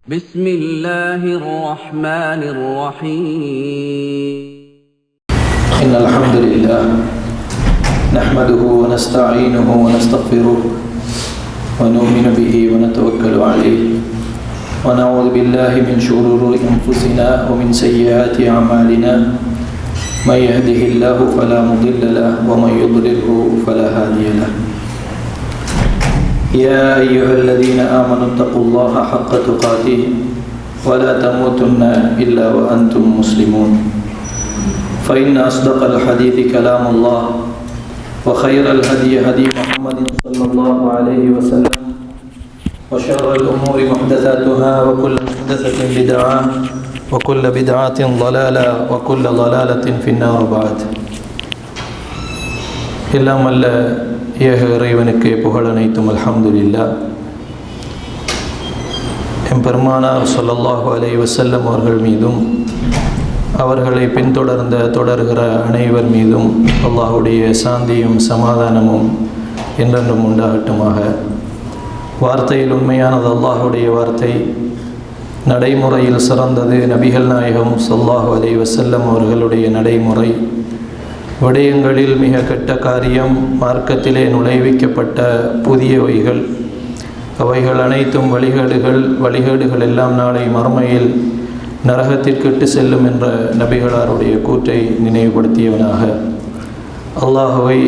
بسم الله الرحمن الرحيم إن الحمد لله نحمده ونستعينه ونستغفره ونؤمن به ونتوكل عليه ونعوذ بالله من شرور أنفسنا ومن سيئات أعمالنا من يهده الله فلا مضل له ومن يضلله فلا هادي له يا أيها الذين آمنوا اتقوا الله حق تقاته ولا تموتن إلا وأنتم مسلمون فإن أصدق الحديث كلام الله وخير الهدي هدي محمد صلى الله عليه وسلم وشر الأمور محدثاتها وكل محدثة بدعة وكل بدعة ضلالة وكل ضلالة في النار بعد எல்லாம் அல்ல ஏக இறைவனுக்கு புகழ் அனைத்தும் அல்ஹம்துலில்லாஹ். எம்பெருமானார் ஸல்லல்லாஹு அலைஹி வஸல்லம் அவர்கள் மீதும் அவர்களை பின்தொடர்ந்த தொடர்கிற அனைவர் மீதும் அல்லாஹுடைய சாந்தியும் சமாதானமும் என்றென்றும் உண்டாகட்டுமாக. வார்த்தையில் உண்மையானது அல்லாஹுடைய வார்த்தை, நடைமுறையில் சிறந்தது நபிகள் நாயகம் ஸல்லல்லாஹு அலைஹி வஸல்லம் அவர்களுடைய நடைமுறை. விடயங்களில் மிக கெட்ட காரியம் மார்க்கத்திலே நுழைவிக்கப்பட்ட புதியவைகள், அவைகள் அனைத்தும் வழிகேடுகள் எல்லாம் நாளை மறுமையில் நரகத்திற்கிட்டு செல்லும் என்ற நபிகளாருடைய கூற்றை நினைவுபடுத்தியவனாக அல்லாஹுவை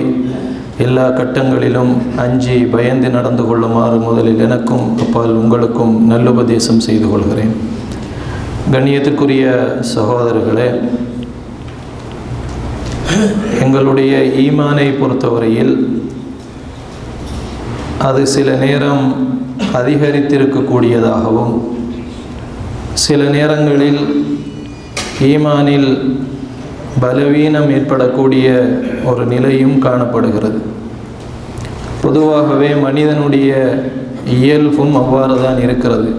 எல்லா கட்டங்களிலும் அஞ்சி பயந்து நடந்து கொள்ளுமாறு முதலில் எனக்கும் அப்பால் உங்களுக்கும் நல்லுபதேசம் செய்து கொள்கிறேன். கண்ணியத்துக்குரிய சகோதரர்களே, எங்களுடைய ஈமானை பொறுத்தவரையில் அது சில நேரம் அதிகரித்திருக்கக்கூடியதாகவும் சில நேரங்களில் ஈமானில் பலவீனம் ஏற்படக்கூடிய ஒரு நிலையும் காணப்படுகிறது. பொதுவாகவே மனிதனுடைய இயல்பும் அவ்வாறு தான் இருக்கிறது.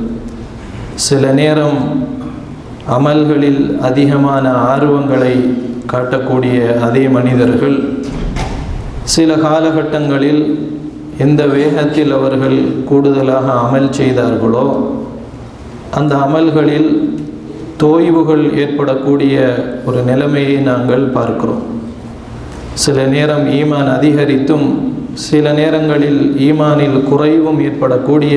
சில நேரம் அமல்களில் அதிகமான ஆர்வங்களை காட்டக்கூடிய அதே மனிதர்கள் சில காலகட்டங்களில் எந்த வேகத்தில் அவர்கள் கூடுதலாக அமல் செய்தார்களோ அந்த அமல்களில் தோய்வுகள் ஏற்படக்கூடிய ஒரு நிலைமையை நாங்கள் பார்க்கிறோம். சில நேரம் ஈமான் அதிகரித்தும் சில நேரங்களில் ஈமானில் குறைவும் ஏற்படக்கூடிய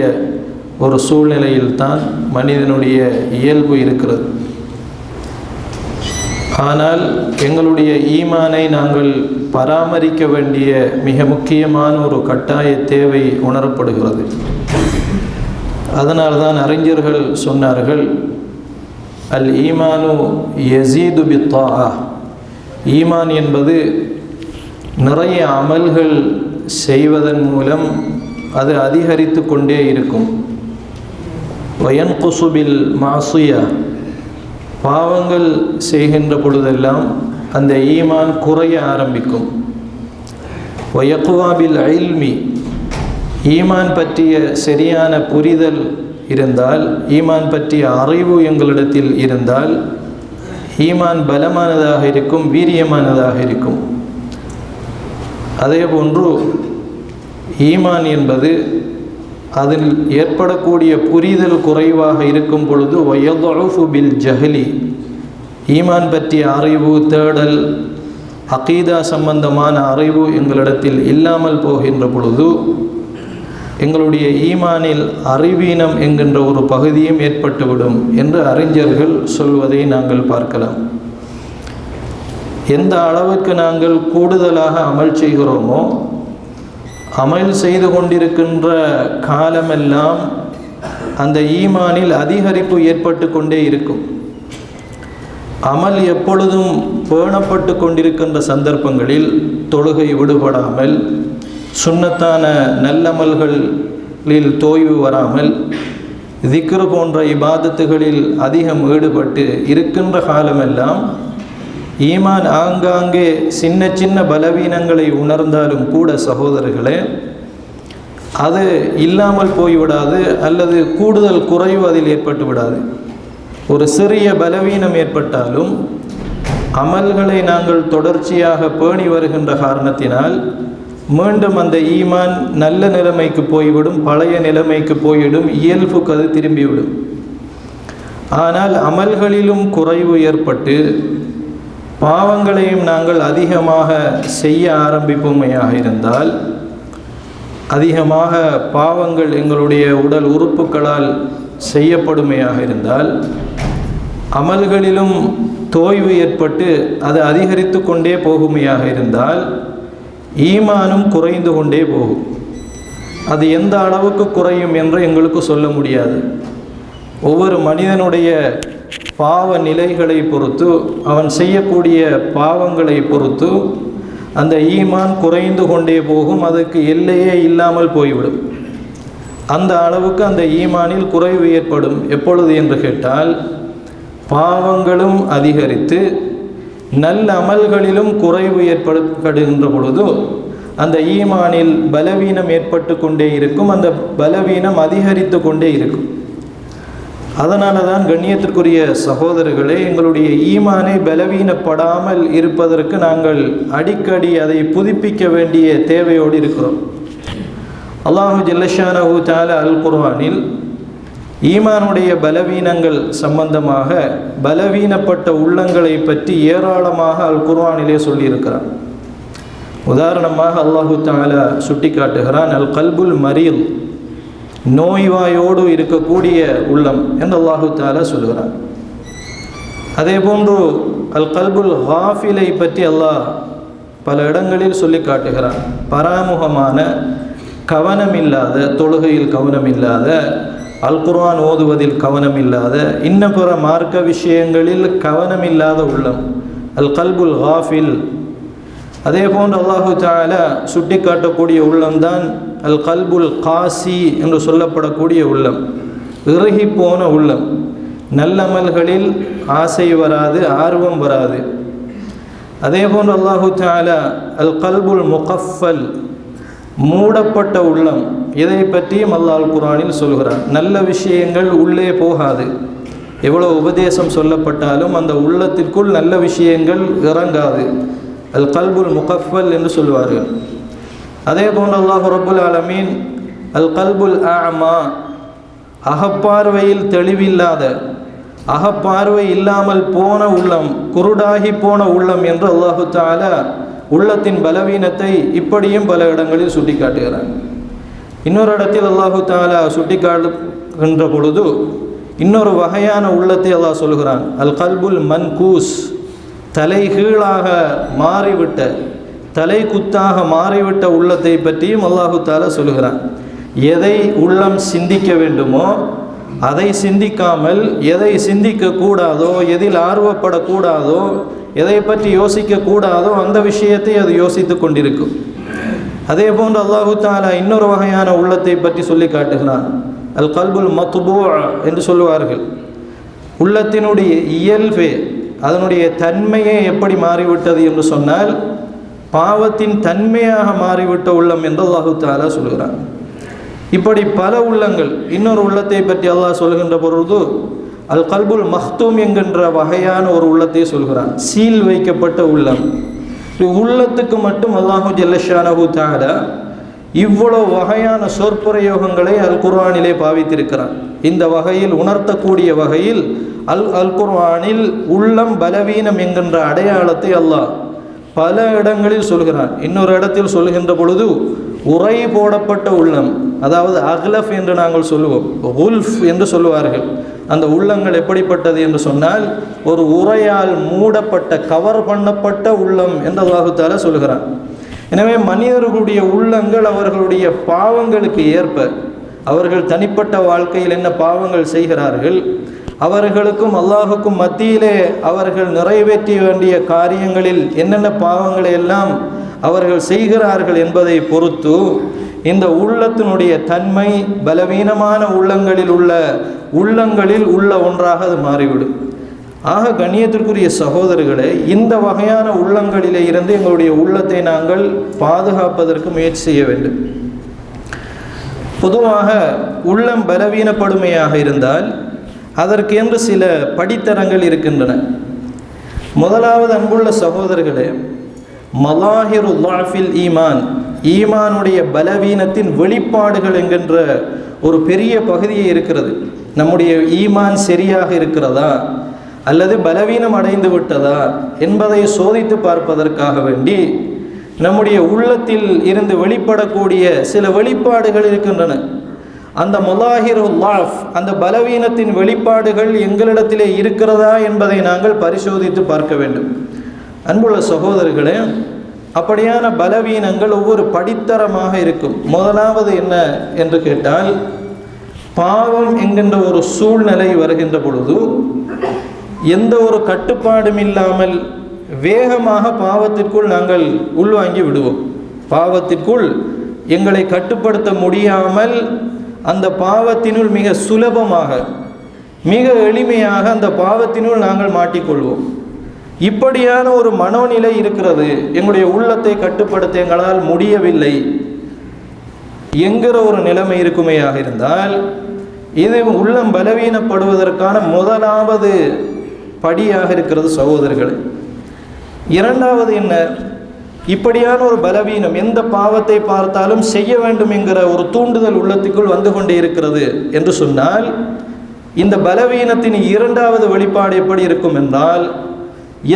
ஒரு சூழ்நிலையில்தான் மனிதனுடைய இயல்பு இருக்கிறது. ஆனால் எங்களுடைய ஈமானை நாங்கள் பராமரிக்க வேண்டிய மிக முக்கியமான ஒரு கட்டாய தேவை உணரப்படுகிறது. அதனால்தான் அறிஞர்கள் சொன்னார்கள், அல் ஈமானு யஸீது பித்தாஆ, ஈமான் என்பது நிறைய அமல்கள் செய்வதன் மூலம் அது அதிகரித்து கொண்டே இருக்கும். வயன்குஸு பில் மாஸியா, பாவங்கள் செய்கின்ற பொழுதெல்லாம் அந்த ஈமான் குறைய ஆரம்பிக்கும். வயக்வா பில் இல்மி, ஈமான் பற்றிய சரியான புரிதல் இருந்தால், ஈமான் பற்றிய அறிவு எங்களிடத்தில் இருந்தால் ஈமான் பலமானதாக இருக்கும், வீரியமானதாக இருக்கும். அதே போன்று ஈமான் என்பது அதில் ஏற்படக்கூடிய புரிதல் குறைவாக இருக்கும் பொழுது வயதுஃபு பில் ஜஹலி, ஈமான் பற்றிய அறிவு, தேடல், அகீதா சம்பந்தமான அறிவு எங்களிடத்தில் இல்லாமல் போகின்ற பொழுது எங்களுடைய ஈமானில் அறிவீனம் என்கின்ற ஒரு பகுதியும் ஏற்பட்டுவிடும் என்று அறிஞர்கள் சொல்வதை நாங்கள் பார்க்கலாம். எந்த அளவுக்கு நாங்கள் கூடுதலாக அமல் செய்கிறோமோ, அமல் செய்து கொண்டிருக்கின்ற காலமெல்லாம் அந்த ஈமானில் அதிகரிப்பு ஏற்பட்டு கொண்டே இருக்கும். அமல் எப்பொழுதும் பேணப்பட்டு கொண்டிருக்கின்ற சந்தர்ப்பங்களில் தொழுகை விடுபடாமல், சுன்னத்தான நல்லமல்களில் தோய்வு வராமல், திக்ரு போன்ற இபாதத்துகளில் அதிகம் ஈடுபட்டு இருக்கின்ற காலமெல்லாம் ஈமான் ஆங்காங்கே சின்ன சின்ன பலவீனங்களை உணர்ந்தாலும் கூட சகோதரர்களே, அது இல்லாமல் போய்விடாது அல்லது கூடுதல் குறைவு அதில் ஏற்பட்டு விடாது. ஒரு சிறிய பலவீனம் ஏற்பட்டாலும் அமல்களை நாங்கள் தொடர்ச்சியாக பேணி வருகின்ற காரணத்தினால் மீண்டும் அந்த ஈமான் நல்ல நிலைமைக்கு போய்விடும், பழைய நிலைமைக்கு போய்விடும், இயல்புக்கு அது திரும்பிவிடும். ஆனால் அமல்களிலும் குறைவு ஏற்பட்டு பாவங்களையும் நாங்கள் அதிகமாக செய்ய ஆரம்பிப்போமையாக இருந்தால், அதிகமாக பாவங்கள் எங்களுடைய உடல் உறுப்புகளால் செய்யப்படுமையாக இருந்தால், அமல்களிலும் தோய்வு ஏற்பட்டு அது அதிகரித்து கொண்டே போகுமையாக இருந்தால் ஈமானும் குறைந்து கொண்டே போகும். அது எந்த அளவுக்கு குறையும் என்று எங்களுக்கு சொல்ல முடியாது. ஒவ்வொரு மனிதனுடைய பாவ நிலைகளை பொறுத்து, அவன் செய்யக்கூடிய பாவங்களை பொறுத்து அந்த ஈமான் குறைந்து கொண்டே போகும். அதுக்கு எல்லையே இல்லாமல் போய்விடும். அந்த அளவுக்கு அந்த ஈமானில் குறைவு ஏற்படும். எப்பொழுது என்று கேட்டால், பாவங்களும் அதிகரித்து நல்ல அமல்களிலும் குறைவு ஏற்படுகின்ற பொழுது அந்த ஈமானில் பலவீனம் ஏற்பட்டு கொண்டே இருக்கும். அந்த பலவீனம் அதிகரித்து கொண்டே இருக்கும். அதனால தான் கண்ணியத்திற்குரிய சகோதரர்களே, எங்களுடைய ஈமானை பலவீனப்படாமல் இருப்பதற்கு நாங்கள் அடிக்கடி அதை புதுப்பிக்க வேண்டிய தேவையோடு இருக்கிறோம். அல்லாஹு ஜல்லஷானஹு தஆலா அல் குர்ஆனில் ஈமானுடைய பலவீனங்கள் சம்பந்தமாக, பலவீனப்பட்ட உள்ளங்களை பற்றி ஏராளமாக அல் குர்ஆனிலே சொல்லியிருக்கிறான். உதாரணமாக அல்லாஹு தஆலா சுட்டி காட்டுகிறான், அல் கல்புல் மரீல், நோய்வாயோடு இருக்கக்கூடிய உள்ளம் என்று அல்லாஹு தஆலா சொல்கிறான். அதே போன்று அல் கல்புல் காஃபிலை பற்றி அல்லாஹ் பல இடங்களில் சொல்லி காட்டுகிறான். பராமுகமான, கவனமில்லாத, தொழுகையில் கவனமில்லாத, அல் குர்ஆன் ஓதுவதில் கவனமில்லாத, இன்ன பிற மார்க்க விஷயங்களில் கவனமில்லாத உள்ளம், அல் கல்புல் காஃபில். அதே போன்று அல்லாஹு தஆலா சுட்டி காட்டக்கூடிய உள்ளம்தான் அல் கல்புல் காசி என்று சொல்லப்படக்கூடிய உள்ளம், இறுகி போன உள்ளம். நல்லமல்களில் ஆசை வராது, ஆர்வம் வராது. அதே போன்று அல்லாஹு தஆலா அல் கல்புல் முகஃபல், மூடப்பட்ட உள்ளம். இதை பற்றியும் அல்லாஹ் அல் குர்ஆனில் சொல்கிறான். நல்ல விஷயங்கள் உள்ளே போகாது. எவ்வளோ உபதேசம் சொல்லப்பட்டாலும் அந்த உள்ளத்திற்குள் நல்ல விஷயங்கள் இறங்காது. அல் கல்புல் முகஃபல் என்று சொல்வார்கள். அதே போன்று அல்லாஹ் ரப்புல் ஆலமீன் அல் கல்புல் அஅமா, அகப்பார்வையில் தெளிவில்லாத, அகப்பார்வை இல்லாமல் போன உள்ளம், குருடாகி போன உள்ளம் என்று அல்லாஹு தஆலா உள்ளத்தின் பலவீனத்தை இப்படியும் பல இடங்களில் சுட்டி காட்டுகிறான். இன்னொரு இடத்தில் அல்லாஹு தஆலா சுட்டி காட்டுகின்ற பொழுது இன்னொரு வகையான உள்ளத்தை அல்லாஹ் சொல்கிறான், அல் கல்புல் மன்கூஸ், தலைகீழாக மாறிவிட்ட, தலை குத்தாக மாறிவிட்ட உள்ளத்தை பற்றியும் அல்லாஹு தஆலா சொல்கிறான். எதை உள்ளம் சிந்திக்க வேண்டுமோ அதை சிந்திக்காமல், எதை சிந்திக்க கூடாதோ, எதில் ஆர்வப்படக்கூடாதோ, எதை பற்றி யோசிக்கக்கூடாதோ அந்த விஷயத்தை அது யோசித்து கொண்டிருக்கும். அதே போன்று அல்லாஹு தஆலா இன்னொரு வகையான உள்ளத்தை பற்றி சொல்லி காட்டுகிறான், அல் கல்புல் மத்பூ என்று சொல்லுவார்கள். உள்ளத்தினுடைய இயல்பே, அதனுடைய தன்மையே எப்படி மாறிவிட்டது என்று சொன்னால், பாவத்தின் தன்மையாக மாறிவிட்ட உள்ளம் என்று அல்லாஹு தஆலா சொல்கிறான். இப்படி பல உள்ளங்கள். இன்னொரு உள்ளத்தை பற்றி அல்லாஹ் சொல்கின்ற பொழுது அல் கல்புல் மக்தூம் என்கின்ற வகையான ஒரு உள்ளத்தை சொல்கிறான், சீல் வைக்கப்பட்ட உள்ளம். உள்ளத்துக்கு மட்டும் அல்லாஹு ஜல்லஷானஹு தஆலா இவ்வளவு வகையான சொற்பிரயோகங்களை அல் குர்ஆனிலே பாவித்திருக்கிறான். இந்த வகையில் உணர்த்தக்கூடிய வகையில் அல் குர்ஆனில் உள்ளம் பலவீனம் என்கின்ற அடையாளத்தை அல்லாஹ் பல இடங்களில் சொல்கிறான். இன்னொரு இடத்தில் சொல்கின்ற பொழுது உரை போடப்பட்ட உள்ளம், அதாவது அக்லஃப் என்று நாங்கள் சொல்லுவோம், குல்ஃப் என்று சொல்லுவார்கள். அந்த உள்ளங்கள் எப்படிப்பட்டது என்று சொன்னால், ஒரு உரையால் மூடப்பட்ட, கவர் பண்ணப்பட்ட உள்ளம் என்று அல்லாஹு தஆலா சொல்கிறான். எனவே மனிதர்களுடைய உள்ளங்கள் அவர்களுடைய பாவங்களுக்கு ஏற்ப, அவர்கள் தனிப்பட்ட வாழ்க்கையில் என்ன பாவங்கள் செய்கிறார்கள், அவர்களுக்கும் அல்லாஹுக்கும் மத்தியிலே அவர்கள் நிறைவேற்ற வேண்டிய காரியங்களில் என்னென்ன பாவங்களை எல்லாம் அவர்கள் செய்கிறார்கள் என்பதை பொறுத்து இந்த உள்ளத்தினுடைய தன்மை பலவீனமான உள்ளங்களில் உள்ள ஒன்றாக அது மாறிவிடும். ஆக கண்ணியத்திற்குரிய சகோதரர்களே, இந்த வகையான உள்ளங்களிலே இருந்து எங்களுடைய உள்ளத்தை நாங்கள் பாதுகாப்பதற்கு முயற்சி செய்ய வேண்டும். பொதுவாக உள்ளம் பலவீனப்படுமையாக இருந்தால் அதற்கு என்று சில படித்தரங்கள் இருக்கின்றன. முதலாவது, அன்புள்ள சகோதரர்களே, மலாஹிரு ضعஃபில் ஈமான், ஈமானுடைய பலவீனத்தின் வெளிப்பாடுகள் என்கின்ற ஒரு பெரிய பகுதியே இருக்கிறது. நம்முடைய ஈமான் சரியாக இருக்கிறதா அல்லது பலவீனம் அடைந்து விட்டதா என்பதை சோதித்து பார்ப்பதற்காக வேண்டி நம்முடைய உள்ளத்தில் இருந்து வெளிப்படக்கூடிய சில வெளிப்பாடுகள் இருக்கின்றன. அந்த முலாஹிருல்லாஃப், அந்த பலவீனத்தின் வெளிப்பாடுகள் எங்களிடத்திலே இருக்கிறதா என்பதை நாங்கள் பரிசோதித்து பார்க்க வேண்டும். அன்புள்ள சகோதரர்களே, அப்படியான பலவீனங்கள் ஒவ்வொரு படித்தரமாக இருக்கும். முதலாவது என்ன என்று கேட்டால், பாவம் என்கின்ற ஒரு சூழ்நிலை வருகின்ற பொழுது எந்த ஒரு கட்டுப்பாடும் இல்லாமல் வேகமாக பாவத்திற்குள் நாங்கள் உள்வாங்கி விடுவோம். பாவத்திற்குள் எங்களை கட்டுப்படுத்த முடியாமல் அந்த பாவத்தினுள் மிக சுலபமாக, மிக எளிமையாக அந்த பாவத்தினுள் நாங்கள் மாட்டிக்கொள்வோம். இப்படியான ஒரு மனோநிலை இருக்கிறது. எங்களுடைய உள்ளத்தை கட்டுப்படுத்த எங்களால் முடியவில்லை என்கிற ஒரு நிலைமை இருக்குமையாக இருந்தால், இது உள்ளம் பலவீனப்படுவதற்கான முதலாவது படியாக இருக்கிறது சகோதரர்களே. இரண்டாவது என்ன, இப்படியான ஒரு பலவீனம், எந்த பாவத்தை பார்த்தாலும் செய்ய வேண்டும் என்கிற ஒரு தூண்டுதல் உள்ளத்துக்குள் வந்து கொண்டே இருக்கிறது என்று சொன்னால், இந்த பலவீனத்தின் இரண்டாவது வெளிப்பாடு எப்படி இருக்கும் என்றால்,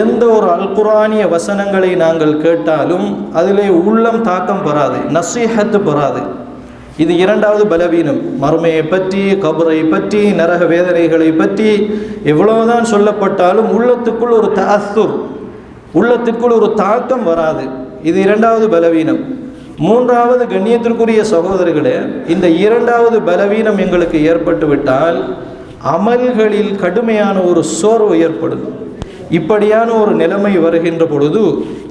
எந்த ஒரு அல்குரானிய வசனங்களை நாங்கள் கேட்டாலும் அதிலே உள்ளம் தாக்கம் பெறாது, நசீஹத்து பெறாது. இது இரண்டாவது பலவீனம். மறுமையை பற்றி, கபரை பற்றி, நரக வேதனைகளை பற்றி எவ்வளவுதான் சொல்லப்பட்டாலும் உள்ளத்துக்குள் ஒரு தஅஸ்ஸுர், உள்ளத்திற்குள் ஒரு தாக்கம் வராது. இது இரண்டாவது பலவீனம். மூன்றாவது, கண்ணியத்திற்குரிய சகோதரர்களே, இந்த இரண்டாவது பலவீனம் எங்களுக்கு ஏற்பட்டு விட்டால் அமல்களில் கடுமையான ஒரு சோர்வு ஏற்படும். இப்படியான ஒரு நிலைமை வருகின்ற பொழுது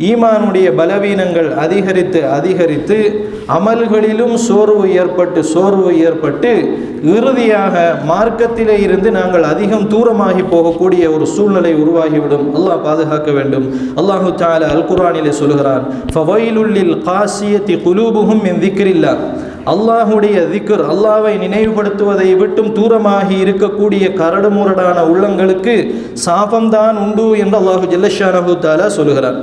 ஈமானுடைய பலவீனங்கள் அதிகரித்து அதிகரித்து அமல்களிலும் சோர்வு ஏற்பட்டு இறுதியாக மார்க்கத்திலே இருந்து நாங்கள் அதிகம் தூரமாகி போகக்கூடிய ஒரு சூழ்நிலை உருவாகிவிடும். அல்லாஹ் பாதுகாக்க வேண்டும். அல்லாஹு தஆலா அல் குர்ஆனிலே சொல்கிறான், ஃபவைலுல் லில் காசியத்தி குலூபுஹும் மின் திக்ரில்லாஹ். அல்லாஹுடைய திக்ர், அல்லாஹ்வை நினைவுபடுத்துவதை விட்டும் தூரமாகி இருக்கக்கூடிய கரடுமுரடான உள்ளங்களுக்கு சாபம்தான் உண்டு என்று அல்லாஹு ஜல்லஷானஹு தஆலா சொல்கிறார்.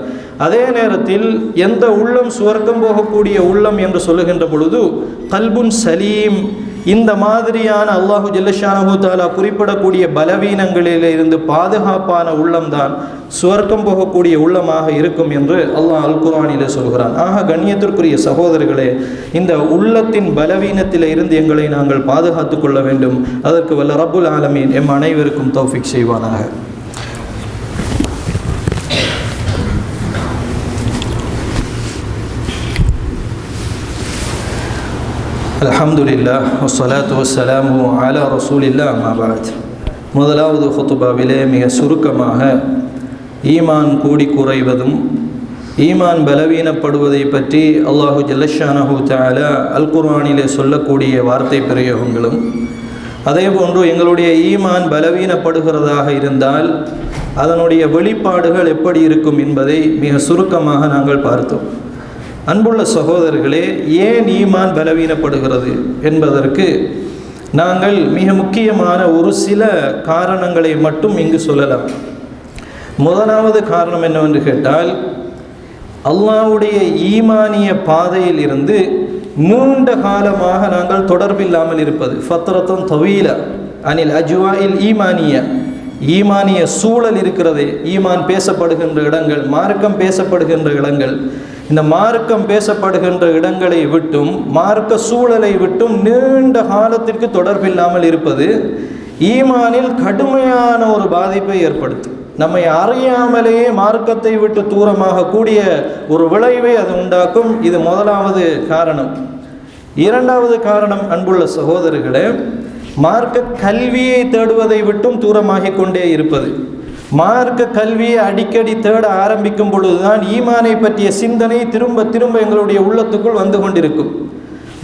அதே நேரத்தில் எந்த உள்ளம் சுவர்க்கம் போகக்கூடிய உள்ளம் என்று சொல்லுகின்ற பொழுது கல்புன் சலீம், இந்த மாதிரியான அல்லாஹு ஜல்லஷானஹு தஆலா குறிப்பிடக்கூடிய பலவீனங்களில் இருந்து பாதுகாப்பான உள்ளம்தான் சுவர்க்கம் போகக்கூடிய உள்ளமாக இருக்கும் என்று அல்லாஹ் அல் குர்ஆனிலே சொல்கிறான். ஆக கண்ணியத்திற்குரிய சகோதரர்களே, இந்த உள்ளத்தின் பலவீனத்தில் இருந்து எங்களை நாங்கள் பாதுகாத்து கொள்ள வேண்டும். அதற்கு வல்ல ரப்புல் ஆலமீன் எம் அனைவருக்கும் தௌஃபீக் செய்வானாக. அல்ஹம்துலில்லாஹ் வஸ்ஸலாத்து வஸ்ஸலாமு அலா ரசூலில்லாஹ் அம்மா பஅத். முதலாவது ஹுத்பாவிலே மிக சுருக்கமாக ஈமான் கூடி குறைவதும் ஈமான் பலவீனப்படுவதை பற்றி அல்லாஹு ஜல்லஷானஹு தஆலா அல் குர்ஆனிலே சொல்லக்கூடிய வார்த்தை பிரயோகங்களும், அதே போன்று எங்களுடைய ஈமான் பலவீனப்படுகிறதாக இருந்தால் அதனுடைய வெளிப்பாடுகள் எப்படி இருக்கும் என்பதை மிக சுருக்கமாக நாங்கள் பார்த்தோம். அன்புள்ள சகோதரர்களே, ஏன் ஈமான் பலவீனப்படுகிறது என்பதற்கு நாங்கள் மிக முக்கியமான ஒரு சில காரணங்களை மட்டும் இங்கு சொல்லலாம். முதலாவது காரணம் என்னவென்று கேட்டால், அல்லாஹ்வுடைய ஈமானிய பாதையில் இருந்து நீண்ட காலமாக நாங்கள் தொடர்பில்லாமல் இருப்பது. ஃபத்ரத்துன் தவீலா அனில் அஜ்வாஇல் ஈமானிய, ஈமானிய சூழல் இருக்கிறது. ஈமான் பேசப்படுகின்ற இடங்கள், மார்க்கம் பேசப்படுகின்ற இடங்கள், இந்த மார்க்கம் பேசப்படுகின்ற இடங்களை விட்டும் மார்க்க சூழலை விட்டும் நீண்ட காலத்திற்கு தொடர்பில்லாமல் இருப்பது ஈமானில் கடுமையான ஒரு பாதிப்பை ஏற்படுத்தும். நம்மை அறியாமலேயே மார்க்கத்தை விட்டு தூரமாக கூடிய ஒரு விளைவை அது உண்டாக்கும். இது முதலாவது காரணம். இரண்டாவது காரணம், அன்புள்ள சகோதரர்களே, மார்க்க கல்வியை தேடுவதை விட்டும் தூரமாகிக் கொண்டே இருப்பது. மார்க்க கல்வியை அடிக்கடி தேட ஆரம்பிக்கும் பொழுதுதான் ஈமானை பற்றிய சிந்தனை திரும்ப திரும்ப எங்களுடைய உள்ளத்துக்குள் வந்து கொண்டிருக்கும்.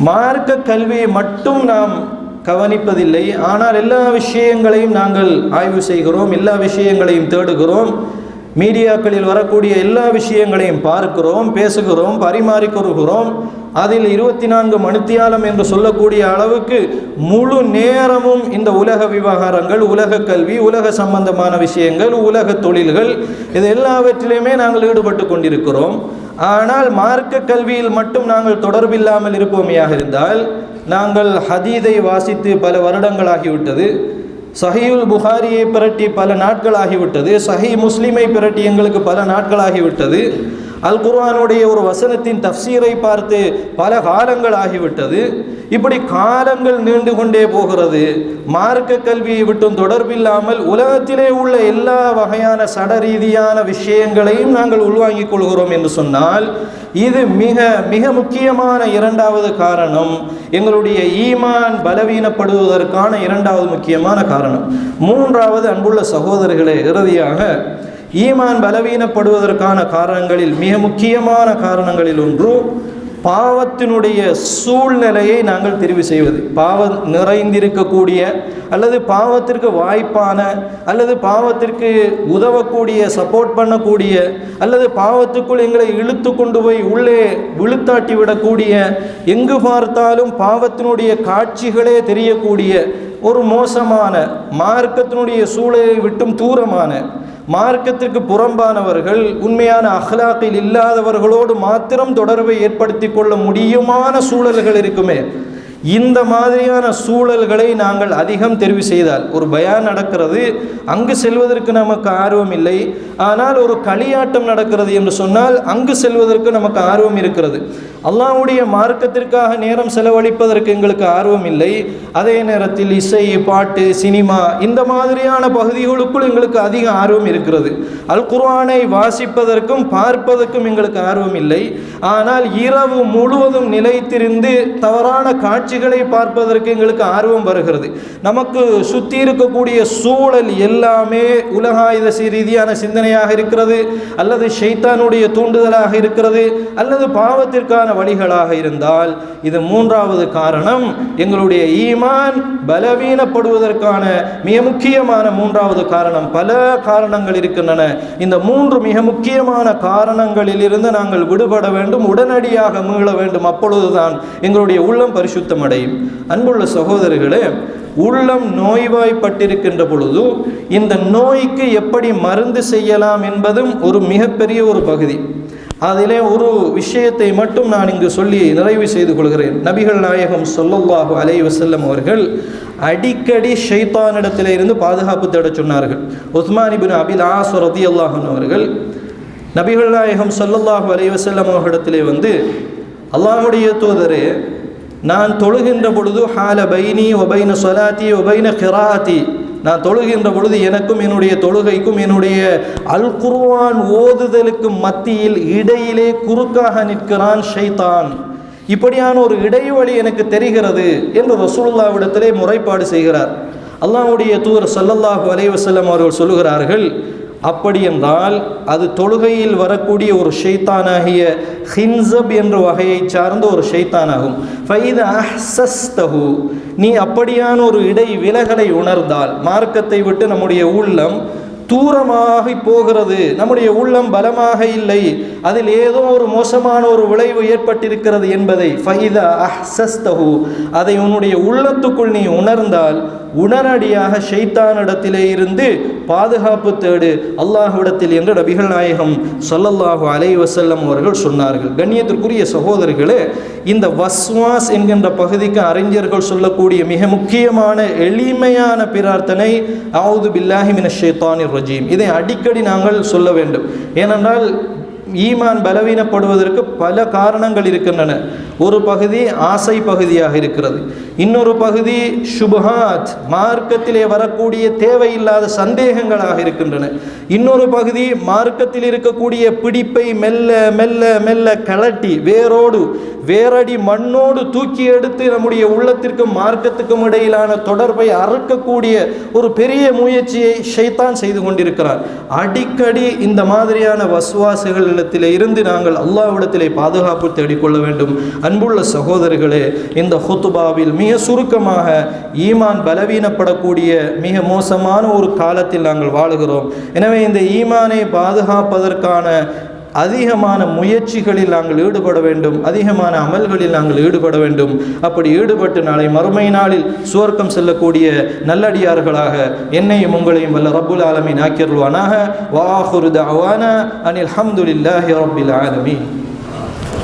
மார்க்க கல்வியை மட்டும் நாம் கவனிப்பதில்லை, ஆனால் எல்லா விஷயங்களையும் நாங்கள் ஆய்வு செய்கிறோம், எல்லா விஷயங்களையும் தேடுகிறோம், மீடியாக்களில் வரக்கூடிய எல்லா விஷயங்களையும் பார்க்கிறோம், பேசுகிறோம், பரிமாறிக்கொள்கிறோம். அதில் 24 மணித்தியாலம் என்று சொல்லக்கூடிய அளவுக்கு முழு நேரமும் இந்த உலக விவகாரங்கள், உலக கல்வி, உலக சம்பந்தமான விஷயங்கள், உலக தொழில்கள், இது எல்லாவற்றிலுமே நாங்கள் ஈடுபட்டு கொண்டிருக்கிறோம். ஆனால் மார்க்க கல்வியில் மட்டும் நாங்கள் தொடர்பில்லாமல் இருப்போமையாக இருந்தால் நாங்கள் ஹதீதை வாசித்து பல வருடங்களாகிவிட்டது. சஹீஹுல் புகாரியை பிரட்டி பல நாட்களாகிவிட்டது. சஹீஹ் முஸ்லிமை பிரட்டி எங்களுக்கு பல நாட்களாகிவிட்டது. அல் குர்ஆனுடைய ஒரு வசனத்தின் தஃப்சீரை பார்த்து பல காலங்கள் ஆகிவிட்டது. இப்படி காலங்கள் நீண்டு கொண்டே போகிறது. மார்க்க கல்வியை விட்டும் தொடர்பில்லாமல் உலகத்திலே உள்ள எல்லா வகையான சடரீதியான விஷயங்களையும் நாங்கள் உள்வாங்கிக் கொள்கிறோம் என்று சொன்னால் இது மிக மிக முக்கியமான இரண்டாவது காரணம், எங்களுடைய ஈமான் பலவீனப்படுவதற்கான இரண்டாவது முக்கியமான காரணம். மூன்றாவது, அன்புள்ள சகோதரர்களே, இறுதியாக ஈமான் பலவீனப்படுவதற்கான காரணங்களில் மிக முக்கியமான காரணங்களில் ஒன்று பாவத்தினுடைய சூழ்நிலையை நாங்கள் தெரிவு செய்வது. பாவம் நிறைந்திருக்கக்கூடிய அல்லது பாவத்திற்கு வாய்ப்பான அல்லது பாவத்திற்கு உதவக்கூடிய, சப்போர்ட் பண்ணக்கூடிய அல்லது பாவத்துக்குள் எங்களை இழுத்து கொண்டு போய் உள்ளே விழுத்தாட்டி விடக்கூடிய, எங்கு பார்த்தாலும் பாவத்தினுடைய காட்சிகளே தெரியக்கூடிய ஒரு மோசமான மார்க்கத்தினுடைய சூழலை விட்டும் தூரமான, மார்க்கத்திற்கு புறம்பானவர்கள், உண்மையான அஹ்லாக்கில் இல்லாதவர்களோடு மாத்திரம் தொடர்பை ஏற்படுத்தி கொள்ள முடியுமான சூழல்கள் இருக்குமே, இந்த மாதிரியான சூழல்களை நாங்கள் அதிகம் தெரிவு செய்தால், ஒரு பயான் நடக்கிறது, அங்கு செல்வதற்கு நமக்கு ஆர்வம் இல்லை, ஆனால் ஒரு களியாட்டம் நடக்கிறது என்று சொன்னால் அங்கு செல்வதற்கு நமக்கு ஆர்வம் இருக்கிறது. அல்லாஹ்வுடைய மார்க்கத்திற்காக நேரம் செலவழிப்பதற்கு எங்களுக்கு ஆர்வம் இல்லை. அதே நேரத்தில் இசை, பாட்டு, சினிமா இந்த மாதிரியான பகுதிகளுக்குள் எங்களுக்கு அதிக ஆர்வம் இருக்கிறது. அல் குர்ஆனை வாசிப்பதற்கும் பார்ப்பதற்கும் எங்களுக்கு ஆர்வம் இல்லை. ஆனால் இரவு முழுவதும் நிலைத்திருந்து தவறான காட்சிகளை பார்ப்பதற்கு எங்களுக்கு ஆர்வம் வருகிறது. நமக்கு சுற்றி இருக்கக்கூடிய சூழல் எல்லாமே உலகாயுத ரீதியான சிந்தனையாக இருக்கிறது, அல்லது ஷைத்தானுடைய தூண்டுதலாக இருக்கிறது, அல்லது பாவத்திற்கான வழிகளாக இருந்தால் இது மூன்றாவது காரணம், எங்களுடைய ஈமான் பலவீனப்படுவதற்கான மிக முக்கியமான மூன்றாவது காரணம். பல காரணங்கள் இருக்கின்றன. இந்த மூன்று மிக முக்கியமான காரணங்களில் இருந்து நாங்கள் விடுபட வேண்டும், உடனடியாக மீள வேண்டும். அப்பொழுதுதான் எங்களுடைய உள்ளம் பரிசுத்தம் அடையும். அன்புள்ள சகோதரர்களே, உள்ளம் நோய்வாய்ப்பட்டிருக்கின்ற பொழுது இந்த நோய்க்கு எப்படி மருந்து செய்யலாம் என்பதும் ஒரு மிகப்பெரிய ஒரு பகுதி. அதிலே ஒரு விஷயத்தை மட்டும் நான் இங்கு சொல்லி நிறைவு செய்து கொள்கிறேன். நபிகள் நாயகம் ஸல்லல்லாஹு அலைஹி வஸல்லம் அவர்கள் அடிக்கடி ஷைத்தானிடத்திலே இருந்து பாதுகாப்பு தேட சொன்னார்கள். உஸ்மான் இப்னு அபில் ஆஸ் ரலியல்லாஹு அன்ஹு அவர்கள் நபிகள் நாயகம் ஸல்லல்லாஹு அலைஹி வஸல்லம் அவர்களிடத்திலே வந்து, அல்லாஹ்வுடைய தூதரே, நான் தொழுகின்ற பொழுது ஹால பைனி வபைன ஸலாத்தி வபைன கிராஅத்தி, நான் தொழுகின்ற பொழுது எனக்கும் என்னுடைய தொழுகைக்கும் என்னுடைய அல் குர்ஆன் ஓதுதலுக்கும் மத்தியில் இடையிலே குறுக்காக நிற்கிறான் ஷைத்தான். இப்படியான ஒரு இடைவெளி எனக்கு தெரிகிறது என்று ரசூலுல்லாஹ்விடத்திலே முறைப்பாடு செய்கிறார். அல்லாஹ்வுடைய தூதர் ஸல்லல்லாஹு அலைஹி வஸல்லம் அவர்கள் சொல்லுகிறார்கள், அப்படி என்றால் அது தொழுகையில் வரக்கூடிய ஒரு ஷைத்தானாகிய ஹின்ஸப் என்ற வகையை சார்ந்த ஒரு ஷைத்தானாகும். ஃபைத அஹ்ஸஸ்தஹு, நீ அப்படியான ஒரு இடை விலகலை உணர்ந்தால், மார்க்கத்தை விட்டு நம்முடைய உள்ளம் தூரமாகி போகிறது, நம்முடைய உள்ளம் பலமாக இல்லை, அதில் ஏதோ ஒரு மோசமான ஒரு விளைவு ஏற்பட்டிருக்கிறது என்பதை ஃபைத அஹ்ஸஸ்தஹு, அதை உன்னுடைய உள்ளத்துக்குள் நீ உணர்ந்தால் உடனடியாக ஷைத்தானிடத்திலே இருந்து பாதுகாப்பு தேடு அல்லாஹ்விடத்தில் என்று நபிகள் நாயகம் ஸல்லல்லாஹு அலைஹி வஸல்லம் அவர்கள் சொன்னார்கள். கண்ணியத்திற்குரிய சகோதரர்களே, இந்த வஸ்வாஸ் என்கின்ற பகுதிக்கு அறிஞர்கள் சொல்லக்கூடிய மிக முக்கியமான எளிமையான பிரார்த்தனை அஊது பில்லாஹி மினஷ் ஷைத்தானிர் ரஜீம். இதை அடிக்கடி நாங்கள் சொல்ல வேண்டும். ஏனென்றால் ஈமான் பலவீனப்படுவதற்கு பல காரணங்கள் இருக்கின்றன. ஒரு பகுதி ஆசை பகுதியாக இருக்கிறது, இன்னொரு பகுதி ஷுபஹாத், மார்க்கத்திலே வரக்கூடிய தேவையில்லாத சந்தேகங்களாக இருக்கின்றன, இன்னொரு பகுதி மார்க்கத்தில் இருக்கக்கூடிய பிடிப்பை மெல்ல மெல்ல மெல்ல கலட்டி வேரடி மண்ணோடு தூக்கி எடுத்து நம்முடைய உள்ளத்திற்கும் மார்க்கத்துக்கும் இடையிலான தொடர்பை அறுக்கக்கூடிய ஒரு பெரிய முயற்சியை ஷைத்தான் செய்து கொண்டிருக்கிறார். அடிக்கடி இந்த மாதிரியான வஸ்வாசுகளிடத்திலே இருந்து நாங்கள் அல்லாஹ்விடத்திலே பாதுகாப்பு தேடிக்கொள்ள வேண்டும். அன்புள்ள சகோதரர்களே, இந்த ஹுத்துபாவில் மிக சுருக்கமாக ஈமான் பலவீனப்படக்கூடிய மிக மோசமான ஒரு காலத்தில் நாங்கள் வாழுகிறோம். எனவே இந்த ஈமானை பாதுகாப்பதற்கான அதிகமான முயற்சிகளில் நாங்கள் ஈடுபட வேண்டும், அதிகமான அமல்களில் நாங்கள் ஈடுபட வேண்டும். அப்படி ஈடுபட்டு நாளை மறுமை நாளில் சுவர்க்கம் செல்லக்கூடிய நல்லடியார்களாக என்னையும் உங்களையும் வல்ல ரப்புல் ஆலமீன் ஆக்கியருள்வானாக. வ ஆகிரு தஅவானா அனில் ஹம்துலில்லாஹி ரப்பில் ஆலமீன்.